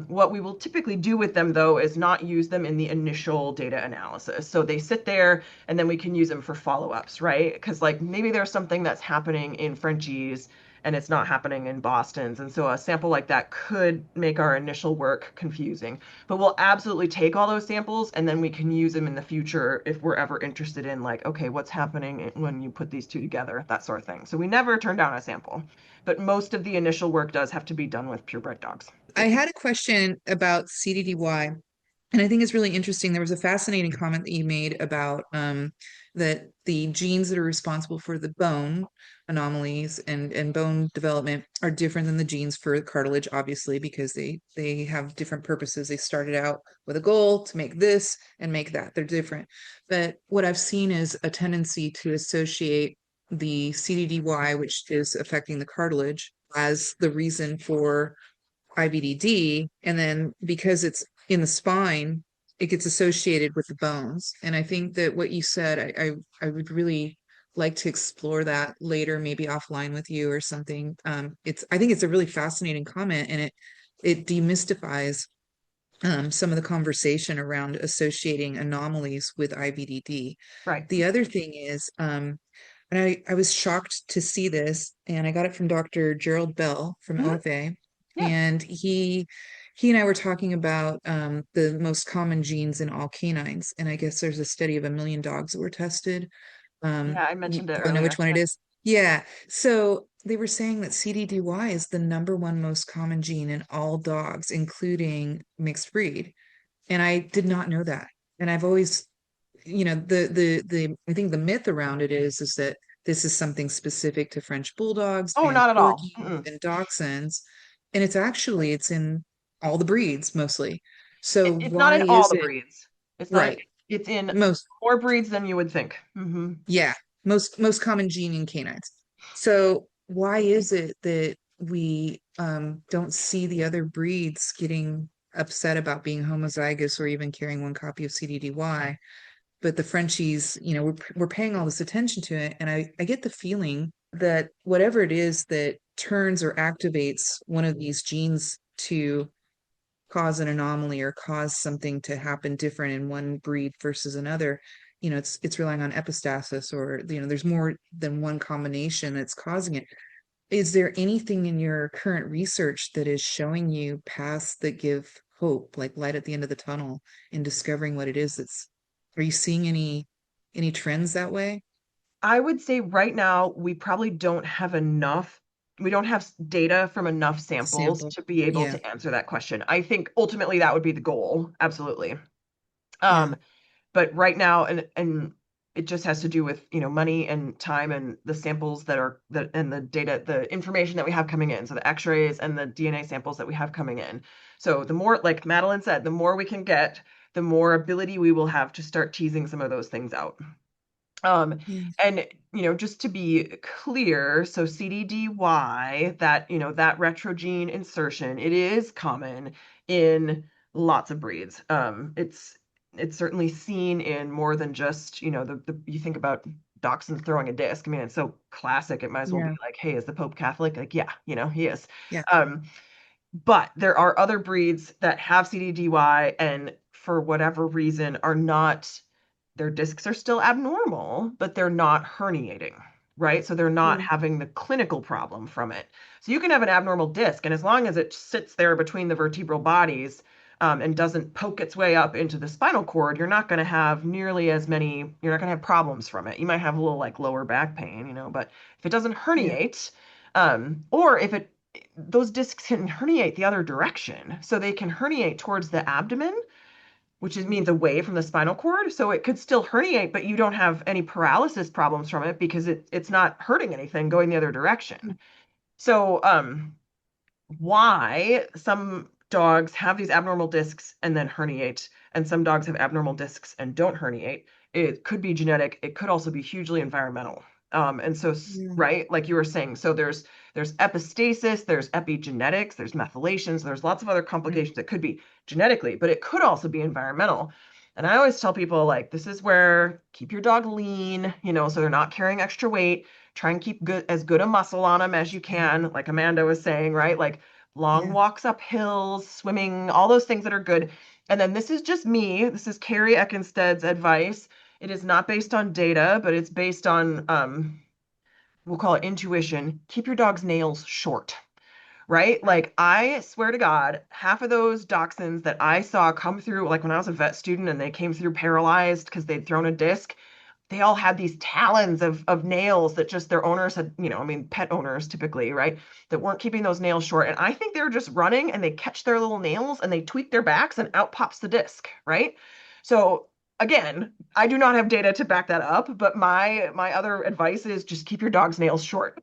What we will typically do with them though is not use them in the initial data analysis. So they sit there and then we can use them for follow-ups, right? Because like maybe there's something that's happening in Frenchies and it's not happening in Boston's. And so a sample like that could make our initial work confusing. But we'll absolutely take all those samples and then we can use them in the future if we're ever interested in like, okay, what's happening when you put these two together, that sort of thing. So we never turn down a sample, but most of the initial work does have to be done with purebred dogs. I had a question about CDDY, and I think it's really interesting. There was a fascinating comment that you made about that the genes that are responsible for the bone anomalies and bone development are different than the genes for cartilage, obviously, because they have different purposes. They started out with a goal to make this and make that. They're different. But what I've seen is a tendency to associate the CDDY, which is affecting the cartilage, as the reason for IVDD, and then because it's in the spine, it gets associated with the bones. And I think that what you said, I would really like to explore that later, maybe offline with you or something. I think it's a really fascinating comment, and it demystifies some of the conversation around associating anomalies with IVDD. Right. The other thing is, and I was shocked to see this, and I got it from Dr. Gerald Bell from Mhm. OFA, Yeah. and he and I were talking about the most common genes in all canines, and I guess there's a study of 1 million dogs that were tested. Yeah, I You mentioned it probably know which earlier. one it Yeah. is. Yeah. So they were saying that CDDY is the number one most common gene in all dogs, including mixed breed. And I did not know that. And I've always, I think the myth around it is that this is something specific to French bulldogs Oh, and not at all. corgis Mm-mm. and dachshunds. And it's in all the breeds mostly. So It's not why in all is the it breeds. It's not, right? it's in Most more breeds than you would think. Yeah, most common gene in canines. So why is it that we don't see the other breeds getting upset about being homozygous or even carrying one copy of CDDY, but the Frenchies, we're paying all this attention to it, and I get the feeling that whatever it is that turns or activates one of these genes to cause an anomaly or cause something to happen different in one breed versus another, it's relying on epistasis, or there's more than one combination that's causing it. Is there anything in your current research that is showing you paths that give hope, like light at the end of the tunnel, in discovering what it is that's are you seeing any trends that way? I would say right now we probably don't have enough. We don't have data from enough samples Sample. to be able Yeah. to answer that question. I think ultimately that would be the goal. Absolutely. Yeah. Um, but right now, and it just has to do with, money and time and the samples and the data, the information that we have coming in. So the X-rays and the DNA samples that we have coming in. So the more, like Madeline said, the more we can get, the more ability we will have to start teasing some of those things out. Yeah. And just to be clear, so CDDY, that retrogene insertion, it is common in lots of breeds. It's certainly seen in more than just, you think about dachshunds throwing a disc. I mean, it's so classic. It might as well be Yeah. like, hey, is the Pope Catholic? Like, yeah, he is. Yeah. Um, but there are other breeds that have CDDY and for whatever reason are not, their discs are still abnormal, but they're not herniating, right? So they're not Yeah. having the clinical problem from it. So you can have an abnormal disc, and as long as it sits there between the vertebral bodies, and doesn't poke its way up into the spinal cord, you're not going to have nearly as many, you're not going to have problems from it. You might have a little like lower back pain, but if it doesn't Yeah. herniate, or if it those discs can herniate the other direction. So they can herniate towards the abdomen, which means away from the spinal cord. So it could still herniate, but you don't have any paralysis problems from it because it's not hurting anything going the other direction. So why some dogs have these abnormal discs and then herniate, and some dogs have abnormal discs and don't herniate. It could be genetic. It could also be hugely environmental. And so, Yeah. right, like you were saying, so there's epistasis, there's epigenetics, there's methylations, there's lots of other complications. It could be genetically, but it could also be environmental. And I always tell people, like, this is where keep your dog lean, so they're not carrying extra weight. Try and keep as good a muscle on them as you can, like Amanda was saying, right? Like long Yeah. walks up hills, swimming, all those things that are good. And then this is just me. This is Kari Ekenstedt's advice. It is not based on data, but it's based on, we'll call it intuition. Keep your dog's nails short, right? Like I swear to God, half of those dachshunds that I saw come through, like when I was a vet student and they came through paralyzed because they'd thrown a disc, they all had these talons of nails that just their owners had, I mean, pet owners typically, right? That weren't keeping those nails short. And I think they're just running and they catch their little nails and they tweak their backs and out pops the disc, right? So again, I do not have data to back that up, but my other advice is just keep your dog's nails short.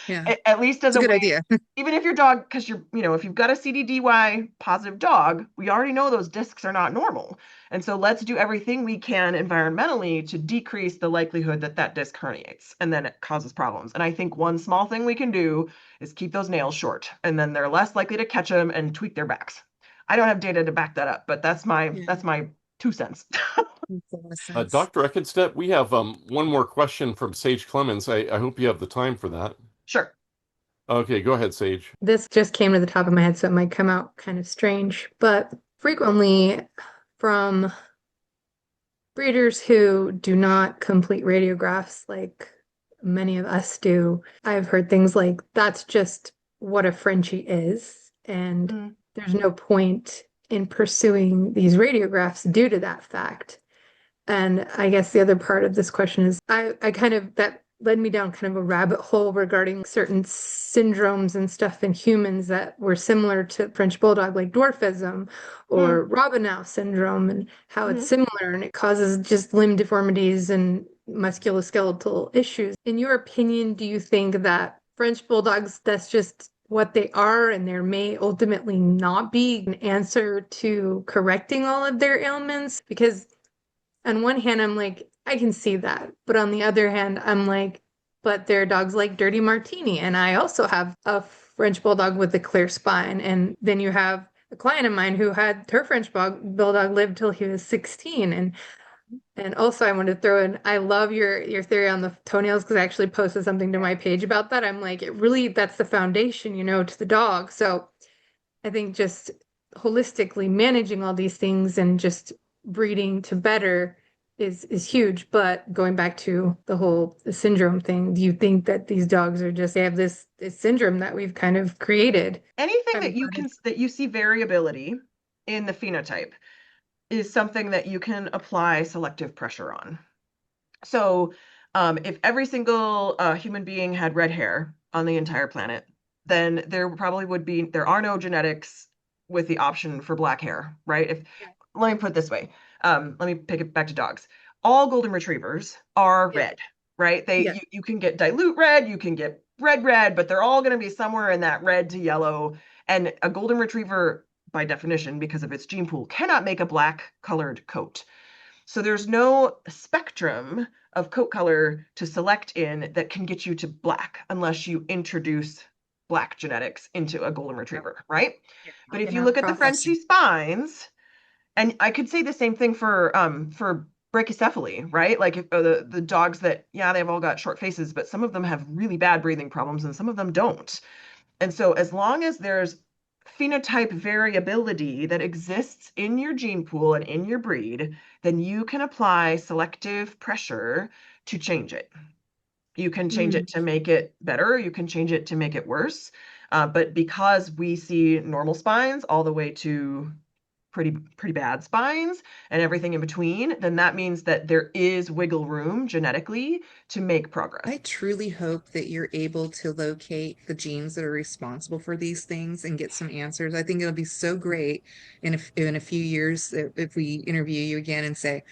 Yeah. At least as It's a a good way, idea. even if your dog, because if you've got a CDDY positive dog, we already know those discs are not normal. And so let's do everything we can environmentally to decrease the likelihood that that disc herniates and then it causes problems. And I think one small thing we can do is keep those nails short, and then they're less likely to catch them and tweak their backs. I don't have data to back that up, but that's my Yeah. that's my 2 cents. Makes a lot of sense. Dr. Ekenstedt, we have one more question from Sage Clemens. I hope you have the time for that. Sure. Okay, go ahead, Sage. This just came to the top of my head, so it might come out kind of strange, but frequently from breeders who do not complete radiographs like many of us do, I've heard things like that's just what a Frenchie is, and Mm. there's no point in pursuing these radiographs due to that fact. And I guess the other part of this question is I kind of that led me down kind of a rabbit hole regarding certain syndromes and stuff in humans that were similar to French Bulldog, like dwarfism or Robinow syndrome, and how it's Mhm. similar and it causes just limb deformities and musculoskeletal issues. In your opinion, do you think that French Bulldogs, that's just what they are, and there may ultimately not be an answer to correcting all of their ailments? Because on one hand, I'm like, I can see that. But on the other hand, I'm like, but there are dogs like Dirty Martini. And I also have a French Bulldog with a clear spine. And then you have a client of mine who had her French Bulldog live till he was 16. And also I wanted to throw in, I love your theory on the toenails because I actually posted something to my page about that. I'm like, it really, that's the foundation, to the dog. So I think just holistically managing all these things and just breeding to better is huge. But going back to the whole syndrome thing, do you think that these dogs are just they have this syndrome that we've kind of created? Anything that you see variability in the phenotype is something that you can apply selective pressure on. So, if every single human being had red hair on the entire planet, then there are no genetics with the option for black hair, right? Let me put it this way. Let me pick it back to dogs. All golden retrievers are Yeah. red, right? Yeah. You can get dilute red, you can get red, but they're all going to be somewhere in that red to yellow. And a golden retriever, by definition, because of its gene pool, cannot make a black colored coat. So there's no spectrum of coat color to select in that can get you to black unless you introduce black genetics into a golden retriever, right? Yeah. But if In you our look at the process. Frenchie spines, and I could say the same thing for brachycephaly, right? Like the dogs that, yeah, they've all got short faces, but some of them have really bad breathing problems and some of them don't. And so as long as there's phenotype variability that exists in your gene pool and in your breed, then you can apply selective pressure to change it. You can change it to make it better, you can change it to make it worse. But because we see normal spines all the way to pretty bad spines and everything in between, then that means that there is wiggle room genetically to make progress. I truly hope that you're able to locate the genes that are responsible for these things and get some answers. I think it'll be so great in a few years if we interview you again and say,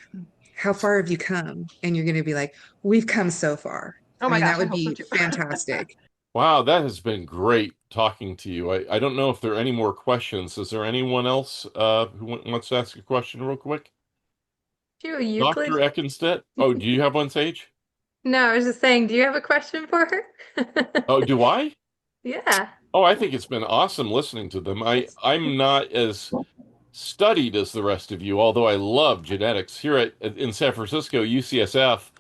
how far have you come? And you're going to be like, we've come so far. Oh I my mean, that gosh, I would hope so be too. fantastic. Wow, that has been great talking to you. I don't know if there are any more questions. Is there anyone else who wants to ask a question real quick? Dr. Euclid? Ekenstedt? Oh, do you have one, Sage? No, I was just saying, do you have a question for her? Oh, do I? Yeah. Oh, I think it's been awesome listening to them. I'm not as studied as the rest of you, although I love genetics. Here in San Francisco, UCSF,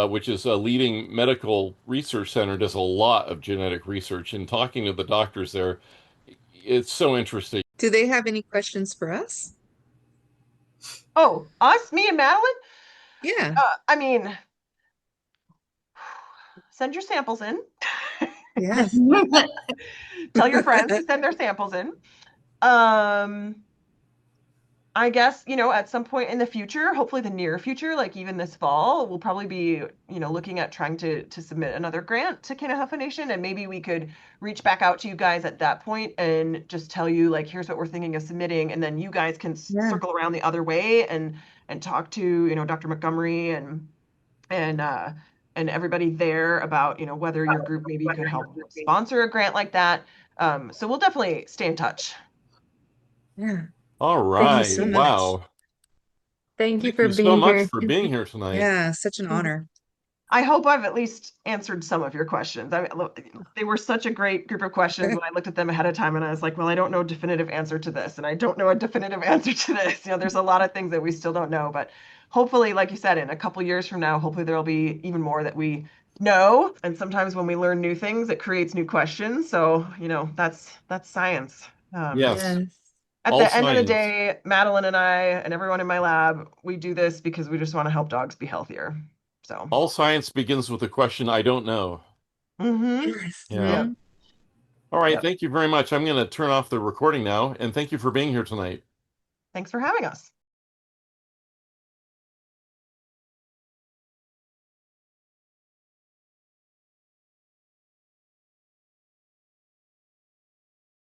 which is a leading medical research center, does a lot of genetic research. And talking to the doctors there, it's so interesting. Do they have any questions for us? Oh, us, me and Madeline? Yeah. I mean, send your samples in. Yes. Tell your friends to send their samples in. Um, I guess, at some point in the future, hopefully the near future, like even this fall, we'll probably be, looking at trying to submit another grant to Kinahafa Nation, and maybe we could reach back out to you guys at that point and just tell you, like, here's what we're thinking of submitting, and then you guys can Yeah. circle around the other way and talk to, Dr. Montgomery and everybody there about, whether your group maybe could help sponsor a grant like that. So we'll definitely stay in touch. Yeah. All Thank you right. so much. Wow. Thank you Thank for you so being much here. for being here tonight. Yeah. Such an honor. I hope I've at least answered some of your questions. I mean, look, they were such a great group of questions when I looked at them ahead of time and I was like, well, I don't know a definitive answer to this, and I don't know a definitive answer to this. There's a lot of things that we still don't know, but hopefully, like you said, in a couple years from now, hopefully there'll be even more that we know. And sometimes when we learn new things, it creates new questions. So, that's science. Yes, Yes. At all the end of the science. day, Madeline and I and everyone in my lab, we do this because we just want to help dogs be healthier. So, All science begins with the question, I don't know. Yes. Yeah. yep, Mhm. All right. yep. Thank you very much. I'm going to turn off the recording now, and thank you for being here tonight. Thanks for having us.